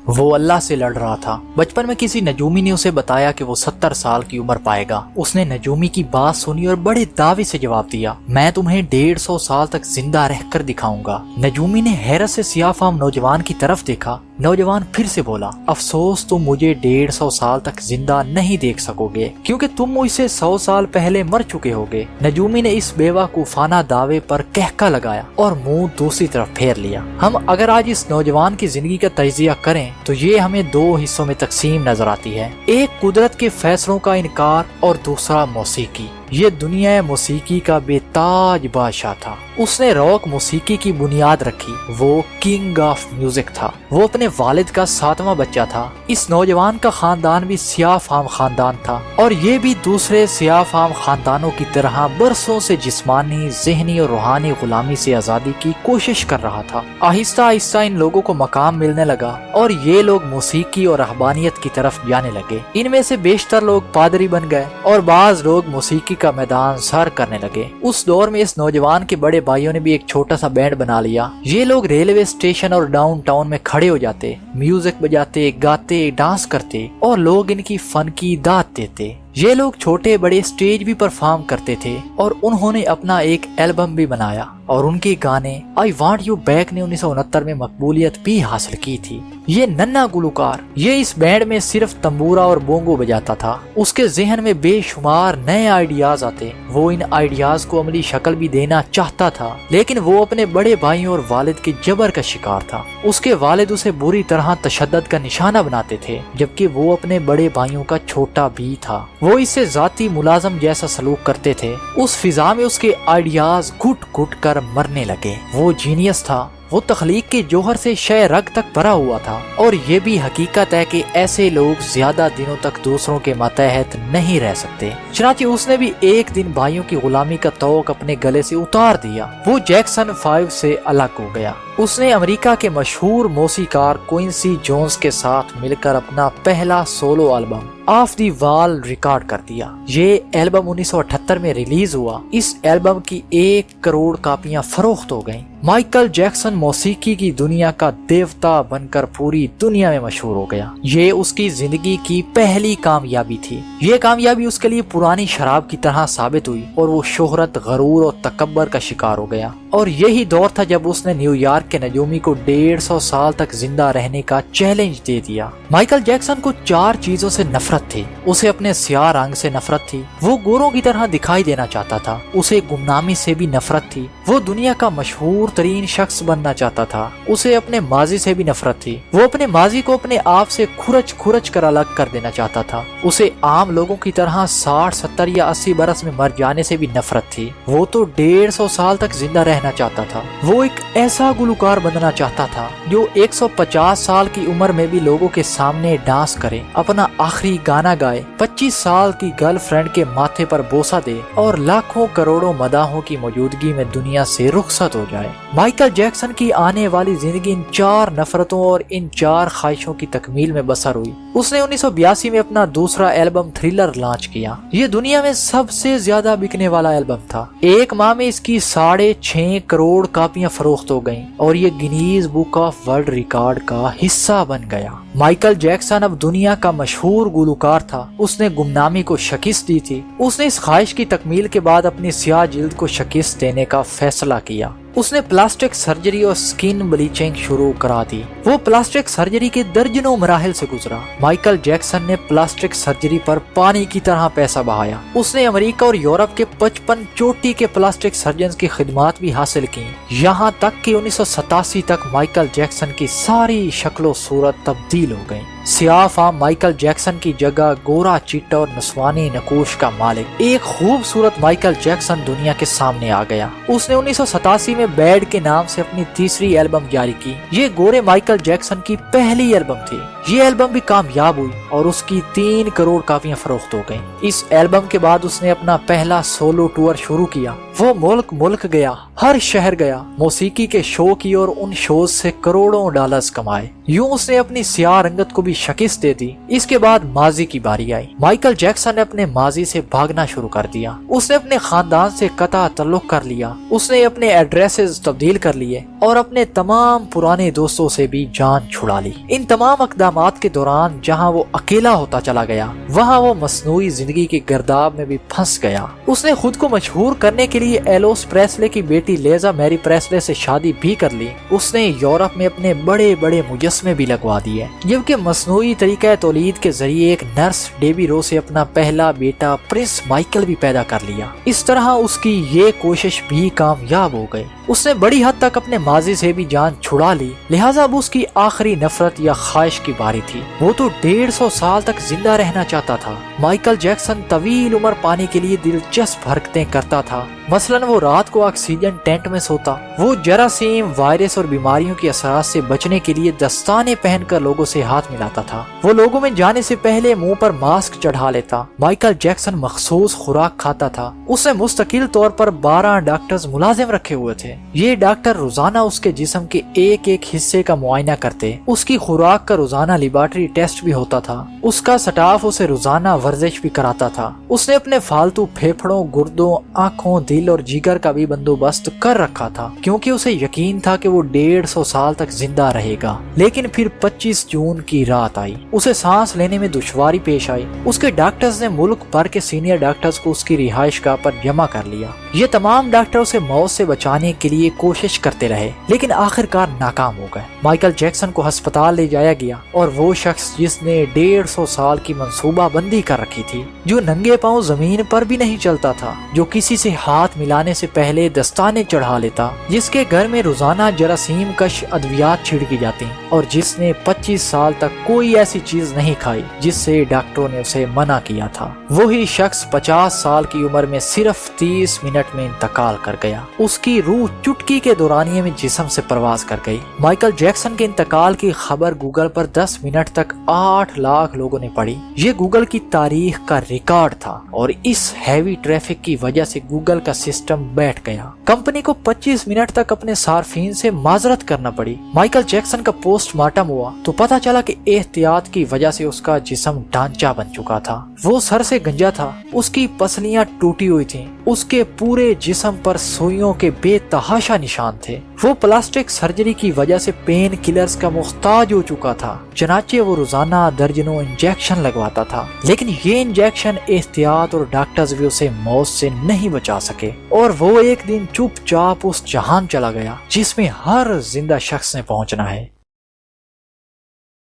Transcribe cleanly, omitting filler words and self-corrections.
وہ اللہ سے لڑ رہا تھا۔ بچپن میں کسی نجومی نے اسے بتایا کہ وہ 70 سال کی عمر پائے گا۔ اس نے نجومی کی بات سنی اور بڑے دعوے سے جواب دیا، میں تمہیں 150 سال تک زندہ رہ کر دکھاؤں گا۔ نجومی نے حیرت سے سیاہ فام نوجوان کی طرف دیکھا۔ نوجوان پھر سے بولا، افسوس تم مجھے 150 سال تک زندہ نہیں دیکھ سکو گے کیونکہ تم مجھ سے 100 سال پہلے مر چکے ہوگے۔ نجومی نے اس بیوقوفانہ دعوے پر کہکا لگایا اور منہ دوسری طرف پھیر لیا۔ ہم اگر آج اس نوجوان کی زندگی کا تجزیہ کریں تو یہ ہمیں 2 حصوں میں تقسیم نظر آتی ہے، ایک قدرت کے فیصلوں کا انکار اور دوسرا موسیقی۔ یہ دنیا موسیقی کا بے تاج بادشاہ تھا۔ اس نے راک موسیقی کی بنیاد رکھی۔ وہ کنگ آف میوزک تھا۔ وہ اپنے والد کا 7واں بچہ تھا۔ اس نوجوان کا خاندان بھی سیاہ فام خاندان تھا اور یہ بھی دوسرے سیاہ فام خاندانوں کی طرح برسوں سے جسمانی، ذہنی اور روحانی غلامی سے آزادی کی کوشش کر رہا تھا۔ آہستہ آہستہ ان لوگوں کو مقام ملنے لگا اور یہ لوگ موسیقی اور رہبانیت کی طرف جانے لگے۔ ان میں سے بیشتر لوگ پادری بن گئے اور بعض لوگ موسیقی کا میدان سر کرنے لگے۔ اس دور میں اس نوجوان کے بڑے بھائیوں نے بھی ایک چھوٹا سا بینڈ بنا لیا۔ یہ لوگ ریلوے اسٹیشن اور ڈاؤن ٹاؤن میں کھڑے ہو جاتے، میوزک بجاتے، گاتے، ڈانس کرتے اور لوگ ان کی فن کی داد دیتے۔ یہ لوگ چھوٹے بڑے اسٹیج بھی پرفارم کرتے تھے اور انہوں نے اپنا ایک البم بھی بنایا اور ان کے گانے آئی وانٹ یو بیک نے 1969 میں مقبولیت بھی حاصل کی تھی۔ یہ ننھا گلوکار یہ اس بینڈ میں صرف تمبورا اور بونگو بجاتا تھا۔ اس کے ذہن میں بے شمار نئے آئیڈیاز آتے، وہ ان آئیڈیاز کو عملی شکل بھی دینا چاہتا تھا، لیکن وہ اپنے بڑے بھائیوں اور والد کے جبر کا شکار تھا۔ اس کے والد اسے بری طرح تشدد کا نشانہ بناتے تھے، جبکہ وہ اپنے بڑے بھائیوں کا چھوٹا بھی تھا۔ وہ اس سے ذاتی ملازم جیسا سلوک کرتے تھے۔ اس فضا میں اس کے آئیڈیاز گھٹ گھٹ کر مرنے لگے۔ وہ جینیس تھا۔ وہ تخلیق کے جوہر سے شے رگ تک بھرا ہوا تھا اور یہ بھی حقیقت ہے کہ ایسے لوگ زیادہ دنوں تک دوسروں کے ماتحت نہیں رہ سکتے۔ چنانچہ اس نے بھی ایک دن بھائیوں کی غلامی کا طوق اپنے گلے سے اتار دیا۔ وہ جیکسن 5 سے الگ ہو گیا۔ اس نے امریکہ کے مشہور موسیقار کوئنسی جونز کے ساتھ مل کر اپنا پہلا سولو البم آف دی وال ریکارڈ کر دیا۔ یہ البم 1978 میں ریلیز ہوا۔ اس البم کی 1 کروڑ کاپیاں فروخت ہو گئیں۔ مائیکل جیکسن موسیقی کی دنیا کا دیوتا بن کر پوری دنیا میں مشہور ہو گیا۔ یہ اس کی زندگی کی پہلی کامیابی تھی۔ یہ کامیابی اس کے لیے پرانی شراب کی طرح ثابت ہوئی اور وہ شہرت، غرور اور تکبر کا شکار ہو گیا۔ اور یہی دور تھا جب اس نے نیو یارک کے نجومی کو 150 سال تک زندہ رہنے کا چیلنج دے دیا۔ مائیکل جیکسن کو 4 چیزوں سے نفرت تھی۔ اسے اپنے سیاہ رنگ سے نفرت تھی، وہ گوروں کی طرح دکھائی دینا چاہتا تھا۔ اسے گمنامی سے بھی نفرت تھی، وہ دنیا کا مشہور ترین شخص بننا چاہتا تھا۔ اسے اپنے ماضی سے بھی نفرت تھی، وہ اپنے ماضی کو اپنے آپ سے کھرچ کر الگ کر دینا چاہتا تھا۔ اسے عام لوگوں کی طرح 60، 70 یا 80 برس میں مر جانے سے بھی نفرت تھی۔ وہ تو 150 سال تک زندہ رہنا چاہتا تھا۔ وہ ایک ایسا گلوکار بننا چاہتا تھا جو 150 سال کی عمر میں بھی لوگوں کے سامنے ڈانس کرے، اپنا آخری گانا گائے، 25 سال کی گرل فرینڈ کے ماتھے پر بوسہ دے اور لاکھوں کروڑوں مداحوں کی موجودگی میں دنیا سے رخصت ہو جائے۔ مائیکل جیکسن کی آنے والی زندگی ان 4 نفرتوں اور ان 4 خواہشوں کی تکمیل میں بسر ہوئی۔ اس نے 1982 میں اپنا دوسرا البم تھرلر لانچ کیا۔ یہ دنیا میں سب سے زیادہ بکنے والا البم تھا۔ 1 ماہ میں اس کی 6.5 کروڑ کاپیاں فروخت ہو گئیں اور یہ Guinness book of world record کا حصہ بن گیا۔ مائیکل جیکسن اب دنیا کا مشہور گلوکار تھا۔ اس نے گمنامی کو شکست دی تھی۔ اس نے اس خواہش کی تکمیل کے بعد اپنی سیاہ جلد کو شکست دینے کا فیصلہ کیا۔ اس نے پلاسٹک سرجری اور سکن بلیچنگ شروع کرا دی۔ وہ پلاسٹک سرجری کے درجنوں مراحل سے گزرا۔ مائیکل جیکسن نے پلاسٹک سرجری پر پانی کی طرح پیسہ بہایا۔ اس نے امریکہ اور یورپ کے 55 چوٹی کے پلاسٹک سرجنز کی خدمات بھی حاصل کی، یہاں تک کہ 1987 تک مائیکل جیکسن کی ساری شکل و صورت تبدیل ہو گئی۔ سیاہ فام مائیکل جیکسن کی جگہ گورا چیٹا اور نسوانی نقوش کا مالک ایک خوبصورت مائیکل جیکسن دنیا کے سامنے آ گیا۔ اس نے 1987 میں بیڈ کے نام سے اپنی تیسری البم جاری کی۔ یہ گورے مائیکل جیکسن کی پہلی البم تھی۔ یہ البم بھی کامیاب ہوئی اور اس کی 3 کروڑ کاپیاں فروخت ہو گئیں۔ اس البم کے بعد اس نے اپنا پہلا سولو ٹور شروع کیا۔ وہ ملک گیا، ہر شہر گیا، موسیقی کے شو کی اور ان شوز سے کروڑوں ڈالرز کمائے۔ یوں اس نے اپنی سیاہ رنگت کو بھی شکست دے دی۔ اس کے بعد ماضی کی باری آئی۔ مائیکل جیکسن نے اپنے ماضی سے بھاگنا شروع کر دیا۔ اس نے اپنے خاندان سے قطع تعلق کر لیا۔ اس نے اپنے ایڈریسز تبدیل کر لیے اور اپنے تمام پرانے دوستوں سے بھی جان چھڑا لی۔ ان تمام اقدامات کے دوران جہاں وہ اکیلا ہوتا چلا گیا، وہاں وہ مصنوعی زندگی کے گرداب میں بھی پھنس گیا۔ اس نے خود کو مشہور کرنے کے لیے ایلوس پریسلے کی بیٹی لیزا میری پریسلے سے شادی بھی کر لی۔ اس نے یورپ میں اپنے بڑے بڑے مجسمے بھی لگوا دیے، جبکہ مصنوعی طریقہ تولید کے ذریعے ایک نرس ڈیبی رو سے اپنا پہلا بیٹا پرنس مائیکل بھی پیدا کر لیا۔ اس طرح اس کی یہ کوشش بھی کامیاب ہو گئی۔ اس نے بڑی حد تک اپنے ماضی سے بھی جان چھڑا لی، لہٰذا اب اس کی آخری نفرت یا خواہش کی باری تھی۔ وہ تو 150 سال تک زندہ رہنا چاہتا تھا۔ مائیکل جیکسن طویل عمر پانے کے لیے دلچسپ حرکتیں کرتا تھا۔ مثلاً وہ رات کو آکسیجن ٹینٹ میں سوتا۔ وہ جراثیم، وائرس اور بیماریوں کے اثرات سے بچنے کے لیے دستانے پہن کر لوگوں سے ہاتھ ملاتا تھا۔ وہ لوگوں میں جانے سے پہلے منہ پر ماسک چڑھا لیتا۔ مائیکل جیکسن مخصوص خوراک کھاتا تھا۔ اس نے مستقل طور پر 12 ڈاکٹرز ملازم رکھے ہوئے تھے۔ یہ ڈاکٹر روزانہ اس کے جسم کے ایک ایک حصے کا معائنہ کرتے۔ اس کی خوراک کا روزانہ لیبارٹری ٹیسٹ بھی ہوتا تھا۔ اس کا سٹاف اسے روزانہ ورزش بھی کراتا تھا۔ اس نے اپنے فالتو پھیپھڑوں، گردوں، آنکھوں، دل اور جگر کا بھی بندوبست کر رکھا تھا، کیونکہ اسے یقین تھا کہ وہ 150 سال تک زندہ رہے گا۔ لیکن پھر 25 جون کی رات آئی۔ اسے سانس لینے میں دشواری پیش آئی۔ اس کے ڈاکٹرز نے ملک بھر کے سینئر ڈاکٹرز کو اس کی رہائش گاہ پر جمع کر لیا۔ یہ تمام ڈاکٹر اسے موت سے بچانے کے لیے کوشش کرتے رہے، لیکن آخرکار ناکام ہو گئے۔ مائیکل جیکسن کو ہسپتال لے جایا گیا اور وہ شخص جس نے 150 سال کی منصوبہ بندی کر رکھی تھی، جو ننگے پاؤں زمین پر بھی نہیں چلتا تھا، جو کسی سے ہاتھ ملانے سے پہلے دستانے چڑھا لیتا، جس کے گھر میں روزانہ جراثیم کش ادویات چھڑکی جاتی، اور جس نے 25 سال تک کوئی ایسی چیز نہیں کھائی جس سے ڈاکٹروں نے اسے منع کیا تھا، وہی شخص 50 سال کی عمر میں صرف 30 منٹ میں انتقال کر گیا۔ اس کی روح چٹکی کے دورانیے میں جسم سے پرواز کر گئی۔ مائیکل جیکسن کے انتقال کی خبر گوگل پر 10 منٹ تک 8 لاکھ لوگوں نے پڑھی۔ یہ گوگل کی تاریخ کا ریکارڈ تھا، اور اس ہیوی ٹریفک کی وجہ سے گوگل کا سسٹم بیٹھ گیا۔ کمپنی کو 25 منٹ تک اپنے صارفین سے معذرت کرنا پڑی۔ مائیکل جیکسن کا پوسٹ مارٹم ہوا تو پتا چلا کہ احتیاط کی وجہ سے اس کا جسم ڈھانچہ بن چکا تھا۔ وہ سر سے گنجا تھا، اس کی پسلیاں ٹوٹی ہوئی تھیں، اس کے پورے جسم پر سوئیوں کے بے تحاشا نشان تھے۔ وہ پلاسٹک سرجری کی وجہ سے پین کلرز کا محتاج ہو چکا تھا، چنانچہ وہ روزانہ درجنوں انجیکشن لگواتا تھا، لیکن یہ انجیکشن احتیاط اور ڈاکٹرز بھی اسے موت سے نہیں بچا سکے، اور وہ ایک دن چپ چاپ اس جہان چلا گیا جس میں ہر زندہ شخص نے پہنچنا ہے۔